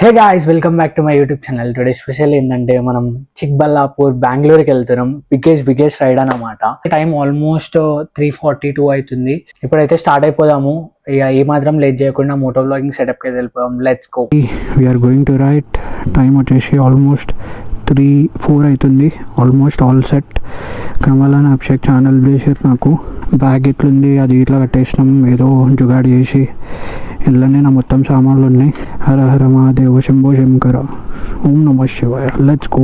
Hey guys, welcome back to my YouTube channel. Today special ఏంటంటే మనం చిక్బల్లాపూర్ బెంగళూరుకి వెళ్తున్నాం. బిగ్గెస్ట్ రైడ్ అనమాట. టైం ఆల్మోస్ట్ 3:42 అవుతుంది. ఇప్పుడైతే స్టార్ట్ అయిపోదాము. ఇక ఏ మాత్రం లేట్ చేయకుండా మోటో బ్లాగింగ్ సెటప్ కి వెళ్ళిపోదాం. Let's go. We're going to ride. Time వచ్చేసి ఆల్మోస్ట్ 3:04 అవుతుంది. Almost all set. కమలాన్ అభిషేక్ ఛానల్ చేసారు. నాకు బ్యాగ్ ఇట్లుంది, అది ఇట్లా కట్టేసినాం. ఏదో జుగాడి చేసి ఇళ్ళనే నా మొత్తం సామాన్లు ఉన్నాయి. హర హర మహాదేవ శంభో శంకర ఓం నమ శివాయ. Let's go.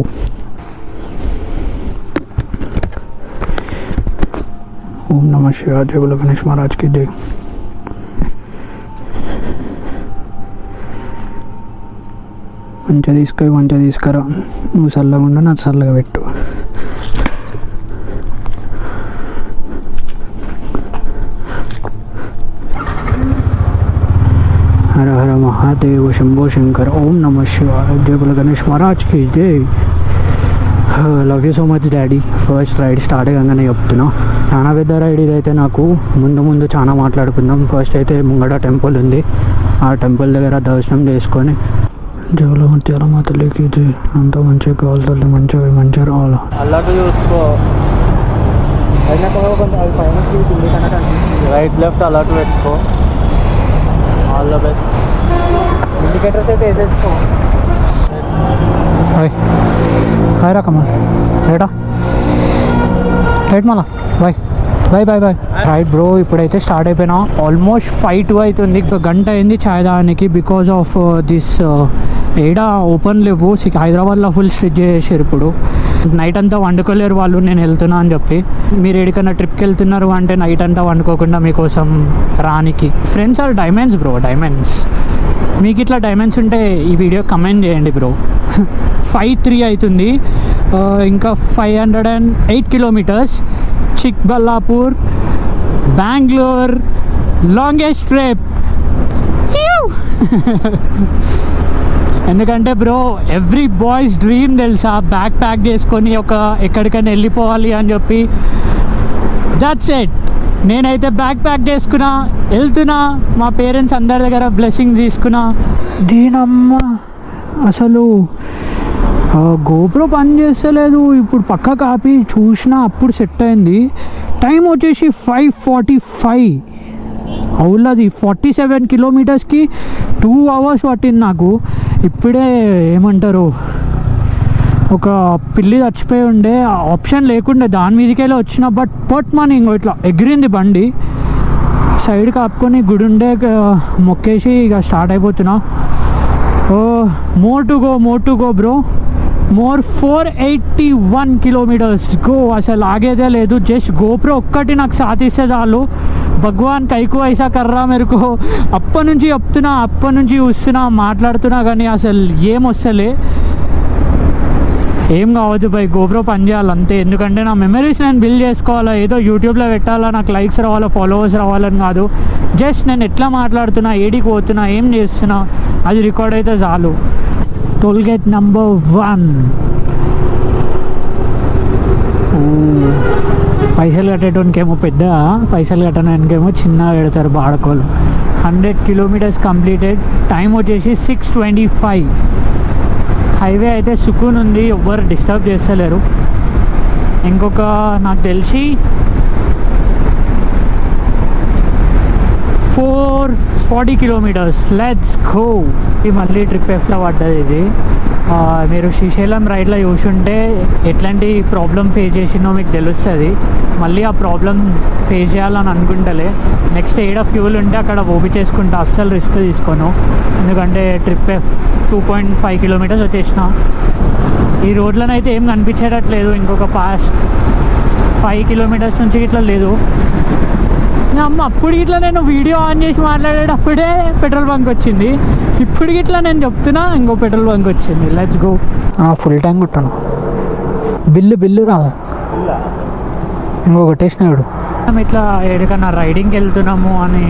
ఓం నమ శివాయ. దేవుల గణేష్ మహారాజ్కి జై. మంచిగా తీసుకురా. నువ్వు చల్లగా ఉండు, నాకు చల్లగా పెట్టు. హర హర మహాదేవ శంభో శంకర్ ఓం నమ శివాయ. జయబుల గణేష్ మహారాజ్కి జై. Love you so much daddy. First ride start అయ్యాగానే చెప్తున్నా, చాలా పెద్ద రైడ్ ఇదైతే. నాకు ముందు చాలా మాట్లాడుకుందాం. ఫస్ట్ అయితే ముంగడ టెంపుల్ ఉంది, ఆ టెంపుల్ దగ్గర దర్శనం చేసుకొని జోలో ముత్యాల మా తల్లికి జై. అంతా మంచిగా కావాలి తల్లి, మంచిగా రావాలి. అల్లట్టు చూసుకో. రైట్ లెఫ్ట్ అలర్ట్ పెట్టుకో. All the best. ఇండికేటర్స్ అయితే వేసేసుకో. హాయ్ రా కమల్. రైట్ మళ్ళా bye bye bye bye. Right bro, ఇప్పుడైతే స్టార్ట్ అయిపోయినా. ఆల్మోస్ట్ 5:02 అవుతుంది. గంట అయింది ఛాయ్ దానికి. బికాజ్ ఆఫ్ దిస్ ఏడా ఓపెన్ లేవు. హైదరాబాద్లో ఫుల్ స్ట్రిచ్ చేసారు. ఇప్పుడు నైట్ అంతా వండుకోలేరు వాళ్ళు, నేను వెళ్తున్నా అని చెప్పి. మీరు ఎక్కడికైనా ట్రిప్కి వెళ్తున్నారు అంటే నైట్ అంతా వండుకోకుండా మీకోసం రానికి. Friends are diamonds bro, diamonds. మీకు ఇట్లా డైమండ్స్ ఉంటే ఈ వీడియో కమెంట్ చేయండి బ్రో. 5:03 అవుతుంది. ఇంకా 508 kilometres. Chikballapur Bengaluru longest trip. ఎందుకంటే బ్రో ఎవ్రీ బాయ్స్ డ్రీమ్ తెలుసా, బ్యాగ్ ప్యాక్ చేసుకొని ఎక్కడికైనా వెళ్ళిపోవాలి అని చెప్పి. That's it. నేనైతే బ్యాగ్ ప్యాక్ చేసుకున్నా, వెళ్తున్నా. మా పేరెంట్స్ అందరి దగ్గర బ్లెస్సింగ్ తీసుకున్నా. దీనమ్మ అసలు గోప్రో పని చేస్తలేదు. ఇప్పుడు పక్క కాపీ చూసినా అప్పుడు సెట్ అయింది. టైం వచ్చేసి 5:45. అవులది 47 కిలోమీటర్స్కి 2 అవర్స్ పట్టింది నాకు. ఇప్పుడే ఏమంటారు, ఒక పిల్లి చచ్చిపోయి ఉండే, ఆప్షన్ లేకుండే దాని మీదకెళ్ళి వచ్చిన. బట్ మన ఇంకో ఇట్లా ఎగిరింది బండి. సైడ్కి ఆపుకొని గుడి ఉండే మొక్కేసి ఇక స్టార్ట్ అయిపోతున్నా. More to go bro. 481 kilometres go. అసలు ఆగేదే లేదు. జస్ట్ గోప్రో ఒక్కటి నాకు సాధిస్తే చాలు. భగవాన్ కైకు ఐసా కర్రా మెరుకు. అప్పటి నుంచి చెప్తున్నా, అప్పటి నుంచి చూస్తున్నా, మాట్లాడుతున్నా, కానీ అసలు ఏం వస్తలే. ఏం కావద్దు బై, గోప్రో పని చేయాలి అంతే. ఎందుకంటే నా మెమరీస్ నేను బిల్డ్ చేసుకోవాలా. ఏదో యూట్యూబ్లో పెట్టాలా, నాకు లైక్స్ రావాలా, ఫాలోవర్స్ రావాలని కాదు. జస్ట్ నేను ఎట్లా మాట్లాడుతున్నా, ఏడికి పోతున్నా, ఏం చేస్తున్నా, అది రికార్డ్ అయితే చాలు. Toll gate number 1. పైసలు కట్టేటోనికేమో పెద్ద, పైసలు కట్టడానికేమో చిన్న పెడతారు బాడకోలు. 100 కిలోమీటర్స్ కంప్లీటెడ్. టైం వచ్చేసి 6:25. హైవే అయితే సుకూన్ ఉంది, ఎవ్వరు డిస్టర్బ్ చేస్తలేరు. ఇంకొక నాకు తెలిసి 440 కిలోమీటర్స్. Let's go. మళ్ళీ ట్రిప్ ఎఫ్లో పడ్డది ఇది. మీరు శ్రీశైలం రైడ్లో చూసుంటే ఎట్లాంటి ప్రాబ్లం ఫేస్ చేసిందో మీకు తెలుస్తుంది. మళ్ళీ ఆ ప్రాబ్లం ఫేస్ చేయాలని అనుకుంటలే. నెక్స్ట్ ఏడ ఫ్యూల్ ఉంటే అక్కడ ఓపి చేసుకుంటా. అస్సలు రిస్క్ తీసుకోను. ఎందుకంటే ట్రిప్ ఎఫ్ 2.5 కిలోమీటర్స్ వచ్చేసిన. ఈ రోడ్లనైతే ఏం కనిపించేటట్లేదు. ఇంకొక పాస్ట్ 5 కిలోమీటర్స్ నుంచి ఇట్లా లేదు. అమ్మ అప్పుడు ఇట్లా నేను వీడియో ఆన్ చేసి మాట్లాడేటప్పుడే పెట్రోల్ బంక్ వచ్చింది. ఇప్పుడు ఇట్లా నేను చెప్తున్నా, ఇంకో పెట్రోల్ బంక్ వచ్చింది. Let's go. ఫుల్ ట్యాంక్ కొట్టాను. బిల్లు రా ఇంకో కొట్టేసినాడు. మనం ఇట్లా ఎక్కడికన్నా రైడింగ్కి వెళ్తున్నాము అని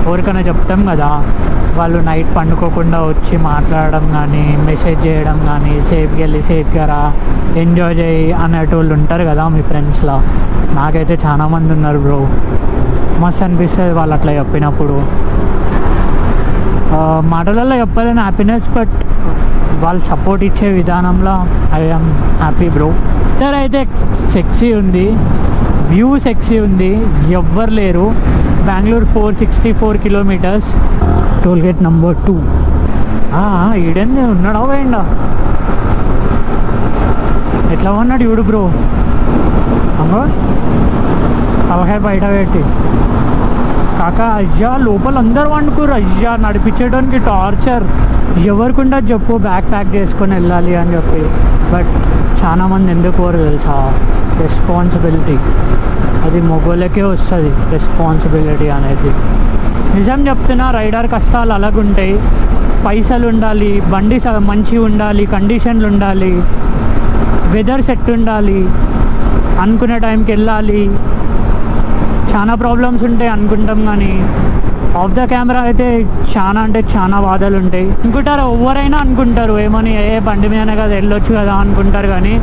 ఎవరికైనా చెప్తాం కదా, వాళ్ళు నైట్ పండుకోకుండా వచ్చి మాట్లాడడం కానీ, మెసేజ్ చేయడం కానీ, సేఫ్గా వెళ్ళి సేఫ్గా రా, ఎంజాయ్ చేయి అనేటోళ్ళు ఉంటారు కదా మీ ఫ్రెండ్స్లో. నాకైతే చాలామంది ఉన్నారు బ్రో. మస్తు అనిపిస్తుంది వాళ్ళు అట్లా చెప్పినప్పుడు. మాటలలో చెప్పలేని హ్యాపీనెస్, బట్ వాళ్ళు సపోర్ట్ ఇచ్చే విధానంలో ఐఎమ్ హ్యాపీ బ్రో. ఇద్దరు అయితే సెక్సీ ఉంది, వ్యూ సెక్సీ ఉంది, ఎవ్వరు లేరు. బెంగళూరు 464 కిలోమీటర్స్. Toll gate number 2. ఈడేంది ఉన్నాడా పోయిండా? ఎట్లా ఉన్నాడు చూడు బ్రో. అమ్మో తలకాయ బయట పెట్టి కాకా అయ్యా లోపల అందరు వండుకోరు. అయ్యా నడిపించడానికి టార్చర్. ఎవరికి ఉండదు చెప్పు బ్యాగ్ ప్యాక్ చేసుకొని వెళ్ళాలి అని చెప్పి. బట్ చాలా మంది ఎందుకు కోరు తెలుసా, రెస్పాన్సిబిలిటీ. అది మొగోళ్ళకే వస్తుంది రెస్పాన్సిబిలిటీ అనేది. నిజం చెప్తున్నా, రైడర్ కష్టాలు అలాగుంటాయి. పైసలు ఉండాలి, బండి మంచిగా ఉండాలి, కండిషన్లు ఉండాలి, వెదర్ సెట్ ఉండాలి, అనుకునే టైంకి వెళ్ళాలి. చాలా ప్రాబ్లమ్స్ ఉంటాయి అనుకుంటాం, కానీ ఆఫ్ ద కెమెరా అయితే చాలా అంటే చాలా బాధలు ఉంటాయి. అనుకుంటారు, ఎవరైనా అనుకుంటారు ఏమని, బండి మీదనే కదా వెళ్ళొచ్చు కదా అనుకుంటారు, కానీ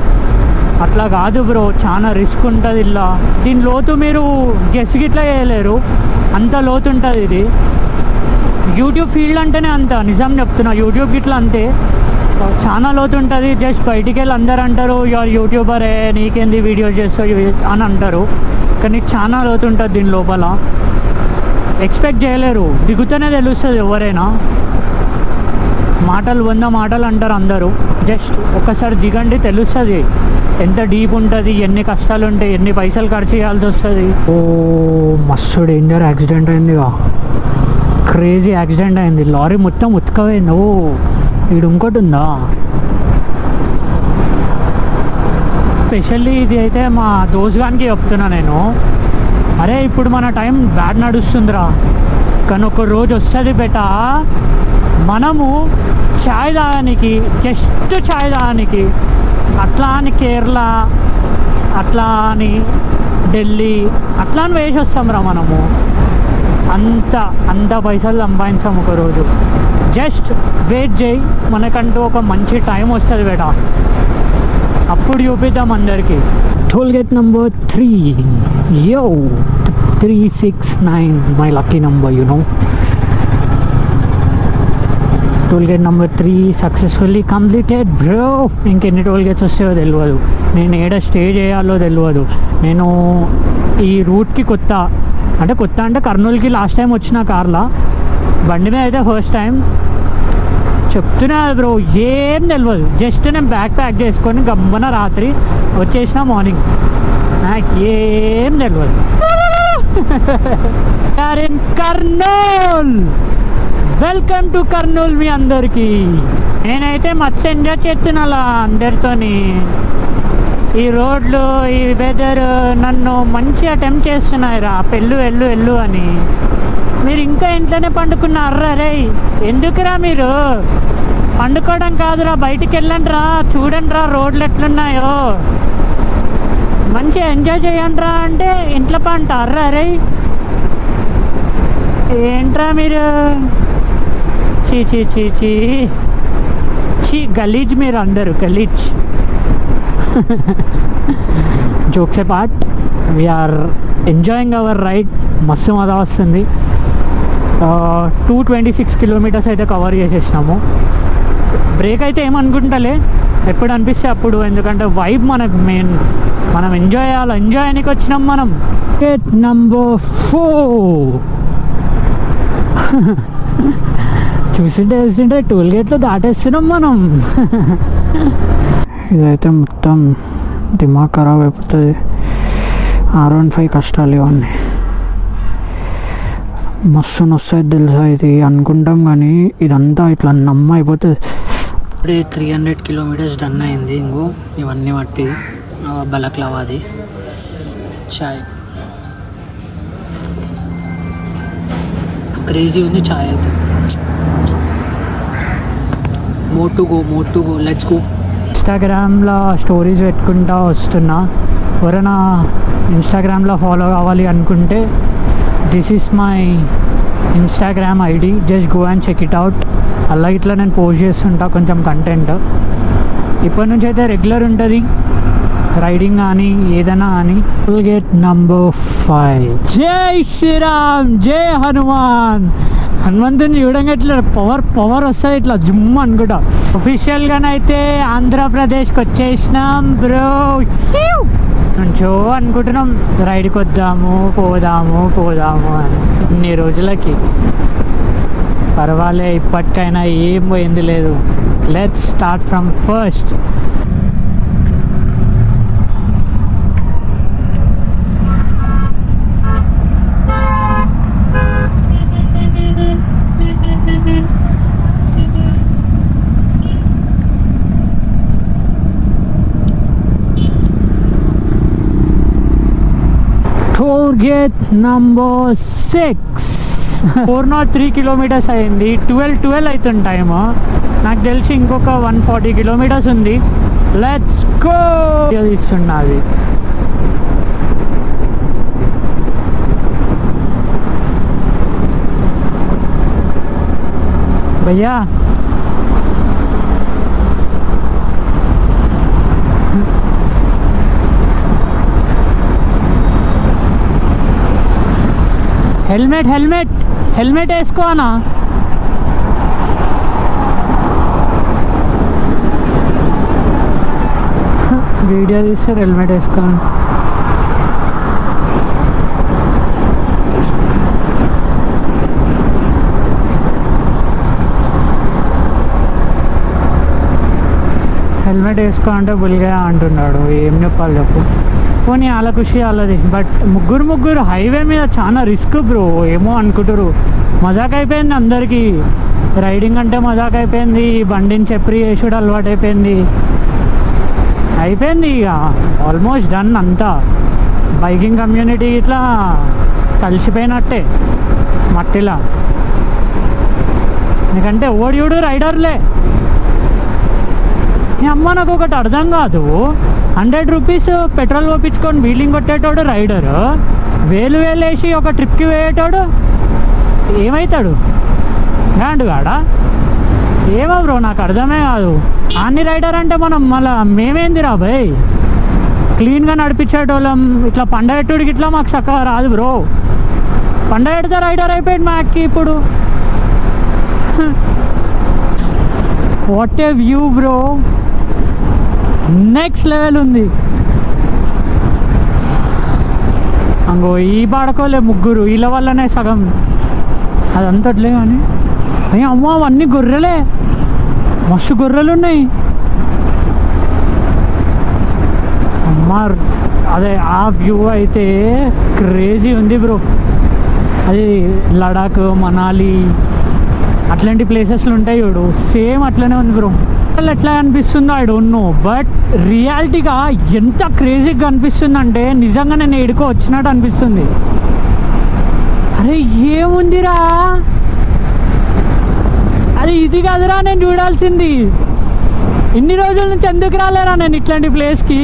అట్లా కాదు బ్రో. చాలా రిస్క్ ఉంటుంది ఇలా. దీని లోతు మీరు గెస్ గిట్లా చేయలేరు, అంత లోతు ఉంటుంది ఇది. యూట్యూబ్ ఫీల్డ్ అంటేనే అంత, నిజం చెప్తున్నా. యూట్యూబ్ గిట్లా అంతే, చాలా లోతు ఉంటుంది. జస్ట్ బయటికి వెళ్ళి అందరు అంటారు యూట్యూబరే, నీకేంది వీడియోస్ చేస్తావు అని అంటారు, కానీ చాలా లోతు ఉంటుంది దీని లోపల. ఎక్స్పెక్ట్ చేయలేరు, దిగుతూనే తెలుస్తుంది ఎవరైనా. మాటలు 100 మాటలు అంటారు అందరూ, జస్ట్ ఒక్కసారి దిగండి తెలుస్తుంది ఎంత డీప్ ఉంటుంది, ఎన్ని కష్టాలు ఉంటాయి, ఎన్ని పైసలు ఖర్చు చేయాల్సి వస్తుంది. ఓ మస్తు డేంజర్ యాక్సిడెంట్ అయిందిగా, క్రేజీ యాక్సిడెంట్ అయింది. లారీ మొత్తం ఉతకపోయింది. ఓ ఇది ఇంకోటి ఉందా. స్పెషల్లీ ఇది అయితే మా దోస్గానికి చెప్తున్నా నేను, అరే ఇప్పుడు మన టైం బ్యాడ్ నడుస్తుందిరా, కానీ ఒక రోజు వస్తుంది బెటా, మనము ఛాయ్ తాగడానికి, జస్ట్ ఛాయ్ తాగడానికి, అట్లా అని కేరళ, అట్లా అని ఢిల్లీ, అట్లా అని వేసి వస్తాం రా మనము. అంత పైసలు సంపాదించాం ఒకరోజు. జస్ట్ వెయిట్ చేయి, మనకంటూ ఒక మంచి టైం వస్తుంది బేటా, అప్పుడు చూపిద్దాం అందరికీ. Toll gate number 3. Yo 369, my lucky number you know. Toll gate number 3 successfully completed bro. ఇంకెన్ని టోల్గేట్స్ వస్తాయో తెలియదు, నేను ఏడ స్టే చేయాలో తెలియదు. నేను ఈ రూట్కి కొత్త అంటే కర్నూలుకి లాస్ట్ టైం వచ్చిన కార్లా, బండి మీద అయితే ఫస్ట్ టైం. చెప్తున్నా బ్రో, ఏం తెలియదు. జస్ట్ నేను బ్యాగ్ ప్యాక్ చేసుకొని గమ్మన రాత్రి వచ్చేసిన మార్నింగ్, నాకు ఏం తెలియదు. కర్నూల్, వెల్కమ్ టు కర్నూల్ మీ అందరికీ. నేనైతే మస్తు ఎంజాయ్ చేస్తున్నా అలా అందరితోని. ఈ రోడ్లు, ఈ వెదర్ నన్ను మంచిగా టెంప్ట్ చేస్తున్నాయి రా, వెళ్ళు అని. మీరు ఇంకా ఇంట్లోనే పండుకున్నారా రే? ఎందుకురా మీరు పండుకోవడం కాదురా, బయటికి వెళ్ళండి రా, చూడండి రా రోడ్లు ఎట్లున్నాయో, మంచిగా ఎంజాయ్ చేయండి రా అంటే ఇంట్లో పంటారా రే? ఏంట్రా మీరు, చీ చీ చీ చీ చీ, గలీజ్ మీరు అందరూ, గలీజ్. Jokes apart, we are enjoying our ride. మస్తు మజా వస్తుంది. 226 కిలోమీటర్స్ అయితే కవర్ చేసేసినాము. బ్రేక్ అయితే ఏమనుకుంటలే, ఎప్పుడు అనిపిస్తే అప్పుడు, ఎందుకంటే వైబ్ మనకు మెయిన్. మనం ఎంజాయ్ చేయాలి, ఎంజాయ్ అనికి వచ్చినాం మనం. Gate number 4. చూసింటే టోల్ గేట్లో దాటేస్తున్నాం మనం. ఇదైతే మొత్తం దిమాగ్ ఖరాబ్ అయిపోతుంది. R15 కష్టాలు ఇవన్నీ మస్తు వస్తాయి తెలుసా. ఇది అనుకుంటాం కానీ ఇదంతా ఇట్లా నమ్మ అయిపోతుంది. ఇప్పుడే 300 కిలోమీటర్స్ డన్ అయింది. ఇంకో ఇవన్నీ బట్టి బలక్లావాది చాయ్ క్రేజీ ఉంది. చాయ్ అయితే more to go let's go. ఇన్స్టాగ్రామ్లో స్టోరీస్ పెట్టుకుంటా వస్తున్నా. ఎవరైనా ఇన్స్టాగ్రామ్లో ఫాలో కావాలి అనుకుంటే this is my Instagram ID, just go and check it out. అలా ఇట్లా నేను పోస్ట్ చేస్తుంటా కొంచెం కంటెంట్. ఇప్పటి నుంచి అయితే రెగ్యులర్ ఉంటుంది రైడింగ్ కానీ ఏదైనా కానీ. Toll gate number 5. జై శ్రీరామ్, జై హనుమాన్. హనుమంతుని చూడంగా ఇట్లా పవర్ పవర్ వస్తుంది ఇట్లా జుమ్ అనుకుంటా. అఫీషియల్గానైతే ఆంధ్రప్రదేశ్కి వచ్చేసినాం బ్రో. నుంచో అనుకుంటున్నాం రైడ్కి వద్దాము పోదాము అని ఇన్ని రోజులకి. పర్వాలే, ఇప్పటికైనా ఏం పోయింది లేదు. Let's start from first. Toll gate number 6. 403 kilometres అయింది. 12 అవుతుంది టైము. నాకు తెలిసి ఇంకొక 140 కిలోమీటర్స్ ఉంది. Let's go. ఇస్తున్నది భయ్యా. హెల్మెట్ వేసుకో అన్నా. వీడియో తీస్తారు హెల్మెట్ వేసుకోని. హెల్మెట్ వేసుకో అంటే బుల్గా అంటున్నాడు. ఏం చెప్పాలి చెప్పు. పోనీ వాళ్ళ ఖుషి వాళ్ళది. బట్ ముగ్గురు హైవే మీద చాలా రిస్క్ బ్రో. ఏమో అనుకుంటారు. మజాక్ అయిపోయింది అందరికీ. రైడింగ్ అంటే మజాక్ అయిపోయింది. బండిని చెప్పి వేసుడు అలవాటు అయిపోయింది. ఇక ఆల్మోస్ట్ డన్ అంతా. బైకింగ్ కమ్యూనిటీ ఇట్లా కలిసిపోయినట్టే మట్టిలా. ఎందుకంటే ఓడియుడు రైడర్లే. నీ అమ్మ నాకు ఒకటి అర్థం కాదు. 100 రూపీస్ పెట్రోల్ పోపించుకొని వీలింగ్ కొట్టేటోడు రైడర్, వేలు వేసి ఒక ట్రిప్కి పోయేటోడు ఏమవుతాడు? గాండు కాడా? ఏమో బ్రో, నాకు అర్థమే కాదు. అన్ని రైడర్ అంటే మనం మళ్ళీ మేమేందిరా భయ్, క్లీన్గా నడిపించేటోళ్ళం. ఇట్లా పండగెట్టుడికి ఇట్లా మాకు చక్కగా రాదు బ్రో. పండగెడితే రైడర్ అయిపోయాడు మాకి ఇప్పుడు. What a view bro, next level ఉంది. అంగో ఈ బాడకోలే ముగ్గురు, వీళ్ళ వల్లనే సగం అదంతట్లే. కానీ అయ్యో అమ్మ, అవన్నీ గొర్రెలే, మస్తు గొర్రెలు ఉన్నాయి అమ్మ. అదే ఆ వ్యూ అయితే క్రేజీ ఉంది బ్రో. అది లడాక్, మనాలి అట్లాంటి ప్లేసెస్లో ఉంటాయి చూడు, సేమ్ అట్లనే ఉంది బ్రో. ఎట్లా అనిపిస్తుందో ఐ డోంట్ నో, బట్ రియాలిటీగా ఎంత క్రేజీగా అనిపిస్తుంది అంటే నిజంగా నేను ఎడుకో వచ్చినట్టు అనిపిస్తుంది. అరే ఏముందిరా, అరే ఇది కాదురా నేను చూడాల్సింది. ఇన్ని రోజుల నుంచి ఎందుకు రాలేరా నేను ఇట్లాంటి ప్లేస్కి?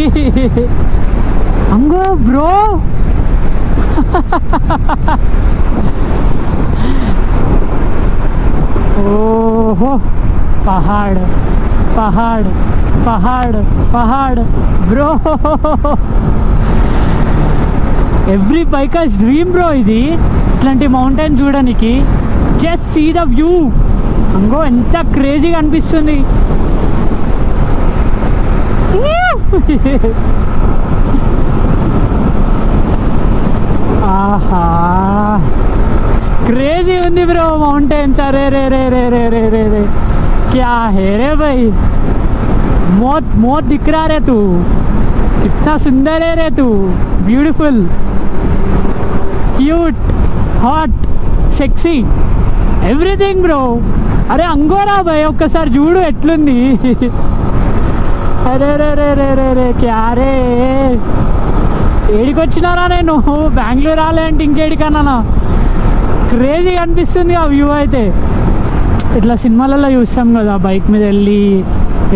అంగో బ్రో, ఓహో, పహాడ్ పహాడ్ పహాడ్ పహాడ్ bro. Every bikers dream bro ఇది, ఇట్లాంటి మౌంటైన్ చూడడానికి. Just see the view. అంగో ఎంత క్రేజీగా అనిపిస్తుంది. ఆహా, क्रेजी ఉంది ब्रो माउंटेन्स. अरे रे रे रे रे रे रे रे क्या है रे भाई, मौत मौत दिख रहा रे तू, कितना सुंदर है रे तू, beautiful, cute, hot, sexy, everything bro. अरे अंगोरा भाई ఒక్కసారి చూడు ఎట్లుంది. అరే రే రే రే రే రే క్యా రే, ఏడికి వచ్చినారా నేను? బెంగళూరు రాలే అంటే ఇంకేడికన్నా. క్రేజీ అనిపిస్తుంది ఆ వ్యూ అయితే. ఇట్లా సినిమాలలో చూస్తాం కదా, బైక్ మీద వెళ్ళి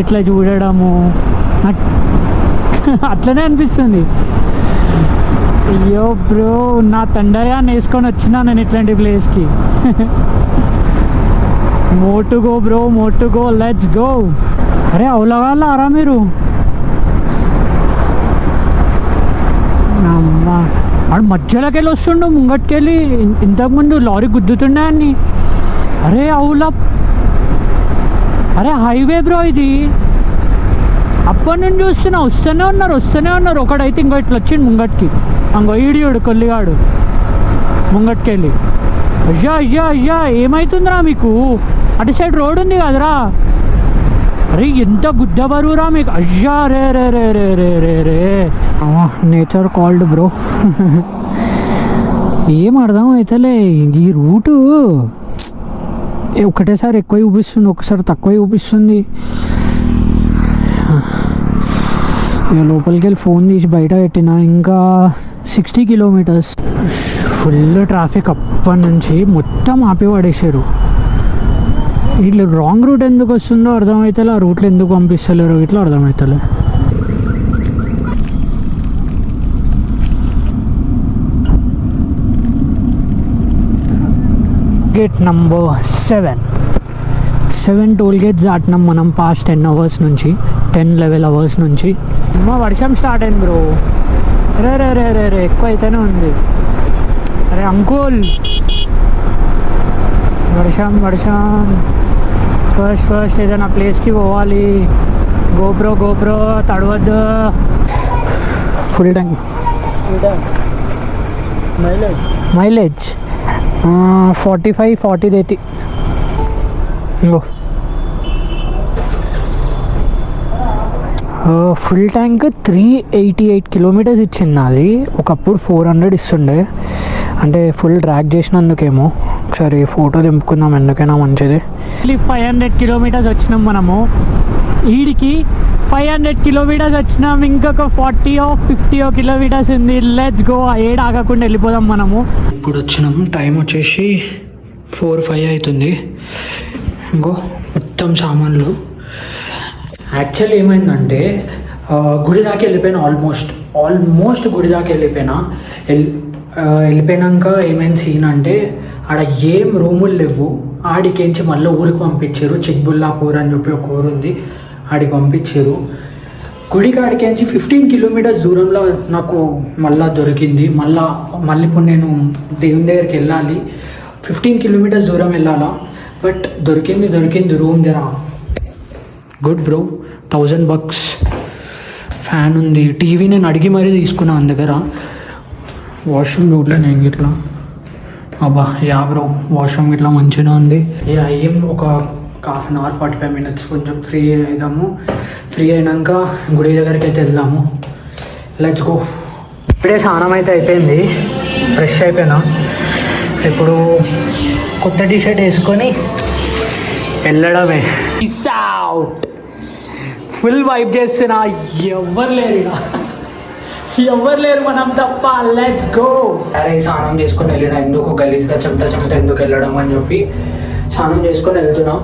ఇట్లా చూడడము, అట్లనే అనిపిస్తుంది. అయ్యో బ్రో, నా తండగా వేసుకొని వచ్చినా నేను ఇట్లాంటి ప్లేస్కి. మోటు గో బ్రో, మోటు గో, లెట్స్ గో. అరే అవులగాళ్ళారా మీరు? అమ్మా, వాడు మధ్యలోకి వెళ్ళి వస్తుండు, ముంగట్టుకెళ్ళి. ఇంతకుముందు లారీ గుద్దుతుండే అన్ని. అరే అవులా, అరే హైవే బ్రో ఇది. అప్పటి నుంచి చూస్తున్నా, వస్తూనే ఉన్నారు. ఒకడైతే ఇంకో ఇట్లా వచ్చిండు ముంగట్కి, అంగో ఈడియోడు కొల్లిగాడు ముంగట్కి వెళ్ళి. అయ్యా ఏమవుతుందిరా మీకు, అటు సైడ్ రోడ్ ఉంది కదరా. అరే ఎంత గుద్ద బరువురా మీకు. అయ్యా రే రే రే రే రే రే రే నేచర్ కాల్డ్ బ్రో. ఏం అర్థం అవుతలే ఈ రూటు. ఒకటేసారి ఎక్కువ చూపిస్తుంది, ఒకసారి తక్కువ చూపిస్తుంది. ఇక లోపలికి వెళ్ళి ఫోన్ తీసి బయట పెట్టిన. ఇంకా 60 కిలోమీటర్స్. ఫుల్ ట్రాఫిక్ అప్పటి నుంచి మొత్తం ఆపి పడేసారు. ఇట్లా రాంగ్ రూట్ ఎందుకు వస్తుందో అర్థమవుతలే, ఆ రూట్లో ఎందుకు పంపిస్తలేరు ఇట్లా అర్థమవుతలే. గేట్ నంబర్ 7 టోల్ గేట్స్ దాటినాం మనం పాస్ట్ 10 అవర్స్ నుంచి, 10-11 అవర్స్ నుంచి. అమ్మా వర్షం స్టార్ట్ అయింది బ్రో. రే రే రే రే రే ఎక్కువ అయితేనే ఉంది. అరే అంకుల్, వర్షం ఫస్ట్ ఏదైనా ప్లేస్కి పోవాలి. గోప్రో తడవద్దు. ఫుల్ ట్యాంక్ మైలేజ్ 45-40 దేతి. ఫుల్ ట్యాంక్ 388 కిలోమీటర్స్ ఇచ్చింది అది. ఒకప్పుడు 400 ఇస్తుండే, అంటే ఫుల్ డ్రాగ్ చేసినందుకేమో. ఒకసారి ఫోటో దింపుకుందాం, ఎందుకైనా మంచిది. 500 కిలోమీటర్స్ వచ్చినాం మనము ఈడికి. 500 కిలోమీటర్స్ వచ్చినాం, ఇంకొక 40-50 కిలోమీటర్స్ ఉంది. Let's go. ఏడు ఆగకుండా వెళ్ళిపోదాం మనము. ఇప్పుడు వచ్చినాం, టైం వచ్చేసి 4-5 అవుతుంది. ఇంకో మొత్తం సామాన్లు. యాక్చువల్లీ ఏమైందంటే గుడి దాకా వెళ్ళిపోయినా, ఆల్మోస్ట్ గుడి దాకా వెళ్ళిపోయినాక ఏమైంది సీన్ అంటే, ఆడ ఏం రూములు లేవు. ఆడికేంచి మళ్ళీ ఊరికి పంపించారు. చిక్బుల్లాపూర్ అని చెప్పి ఒక ఊరు ఉంది, ఆడికి పంపించారు. గుడికి ఆడికేంచి 15 కిలోమీటర్స్ దూరంలో నాకు మళ్ళీ దొరికింది. మళ్ళీ ఇప్పుడు నేను దేవుని దగ్గరికి వెళ్ళాలి. 15 కిలోమీటర్స్ దూరం వెళ్ళాలా, బట్ దొరికింది రూమ్ దగ్గర. Good bro, $1000. ఫ్యాన్ ఉంది, టీవీ నేను అడిగి మరీ తీసుకున్నాను మన దగ్గర. వాష్రూమ్ చూడలే నేను గిట్లా. అబ్బా బ్రో, వాష్రూమ్ గిట్లా మంచిగా ఉంది. ఏం ఒక ½ అన్ అవర్ 45 మినిట్స్ కొంచెం ఫ్రీ అవుదాము. ఫ్రీ అయినాక గుడి దగ్గరికి అయితే వెళ్దాము. Let's go. ఇప్పుడే స్నానం అయితే అయిపోయింది, ఫ్రెష్ అయిపోయినా. ఇప్పుడు కొత్త టీషర్ట్ వేసుకొని వెళ్ళడమే. Peace out. ఫుల్ వైబ్ చేస్తున్నా. ఎవ్వరు లేరు మనం తప్ప. Let's go. అరే స్నానం చేసుకొని వెళ్ళినా, ఎందుకు గలీజ్గా చెమట ఎందుకు వెళ్ళడం అని చెప్పి స్నానం చేసుకొని వెళ్తున్నాం.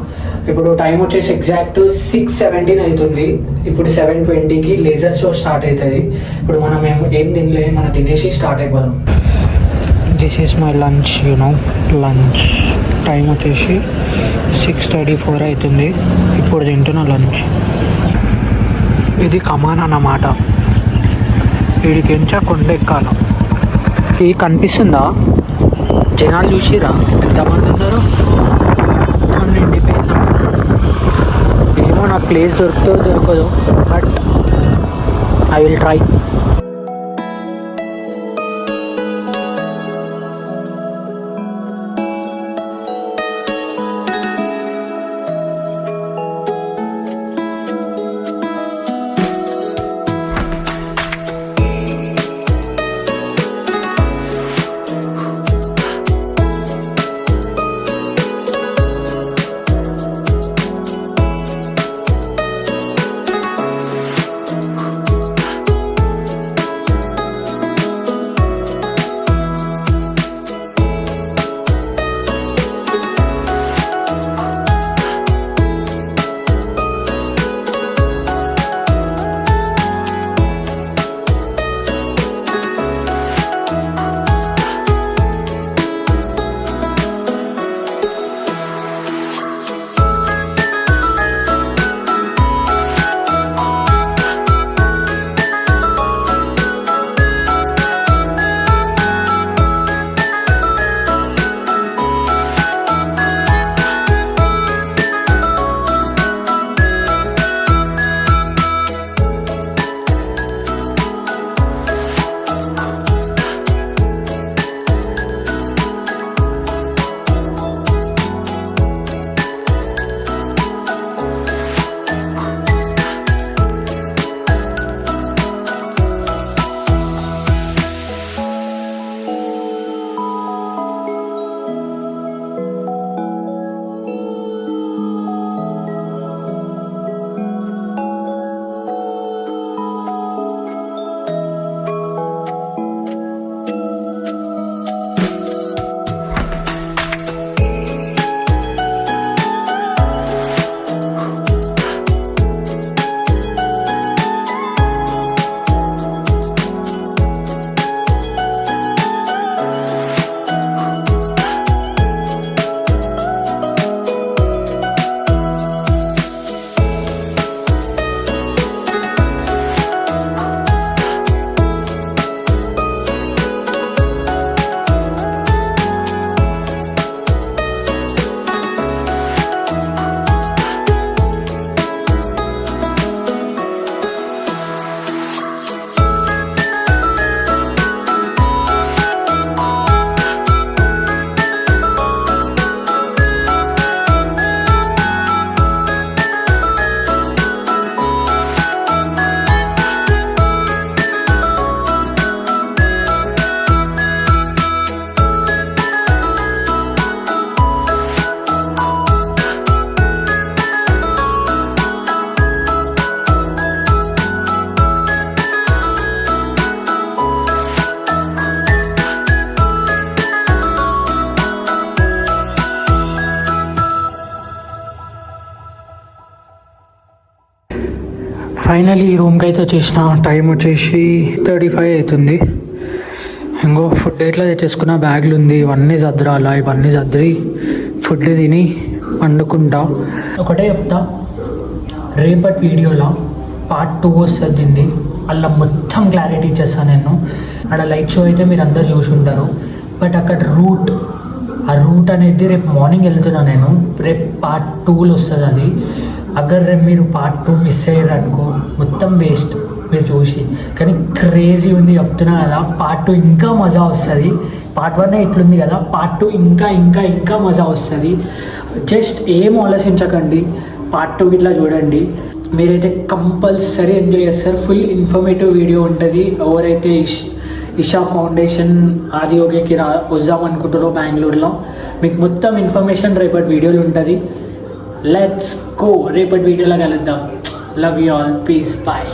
ఇప్పుడు టైం వచ్చేసి ఎగ్జాక్ట్ 6:17 అవుతుంది. ఇప్పుడు 7:20కి లేజర్ షో స్టార్ట్ అవుతుంది. ఇప్పుడు మనం ఏం తినలే, మనం తినేసి స్టార్ట్ అయిపోదాం. This is my lunch. Lunch time వచ్చేసి 6:34 అవుతుంది. ఇప్పుడు తింటున్నా లంచ్. ఇది కమాన్ అన్నమాట. వీడికి ఎంచా కొండ ఎక్కాలి. ఇది కనిపిస్తుందా? జనాలు చూసిరా ఎంతమంది ఉన్నారు. నిండిపోయింది. ఏమో నాకు ప్లేస్ దొరకదు, but I will try. Finally ఈ రూమ్కి అయితే వచ్చేసిన. టైం వచ్చేసి 35 అవుతుంది. ఇంకో ఫుడ్ ఎట్లా తెచ్చేసుకున్న, బ్యాగులు ఉంది, ఇవన్నీ సర్దరాలా, ఇవన్నీ సర్ది ఫుడ్ తిని వండుకుంటా. ఒకటే చెప్తా, రేపటి వీడియోలో పార్ట్ 2 వస్తుంది దీన్ని. అలా మొత్తం క్లారిటీ ఇచ్చేస్తాను నేను. అక్కడ లైట్ షో అయితే మీరు అందరు చూసి ఉంటారు, బట్ అక్కడ ఆ రూట్ అనేది రేపు మార్నింగ్ వెళ్తున్నా నేను. రేపు పార్ట్ 2లో వస్తుంది అది. అగర్ రేపు మీరు పార్ట్ 2 మిస్ అయ్యారు అనుకో, మొత్తం వేస్ట్ మీరు చూసి. కానీ క్రేజీ ఉంది చెప్తున్నా కదా. పార్ట్ 2 ఇంకా మజా వస్తుంది. పార్ట్ 1 ఇట్లుంది కదా, పార్ట్ 2 ఇంకా ఇంకా ఇంకా మజా వస్తుంది. జస్ట్ ఏం ఆలోచించకండి, పార్ట్ 2 ఇట్లా చూడండి, మీరైతే కంపల్సరీ ఎంజాయ్ చేస్తారు. ఫుల్ ఇన్ఫర్మేటివ్ వీడియో ఉంటుంది. ఎవరైతే ఇషా ఫౌండేషన్ ఆదియోగికి వద్దాం అనుకుంటారో బెంగళూరులో, మీకు మొత్తం ఇన్ఫర్మేషన్ రేపటి వీడియోలో ఉంటుంది. లెట్స్ గో, రేపటి వీడియోలో కలుద్దాం. Love you all, peace, bye.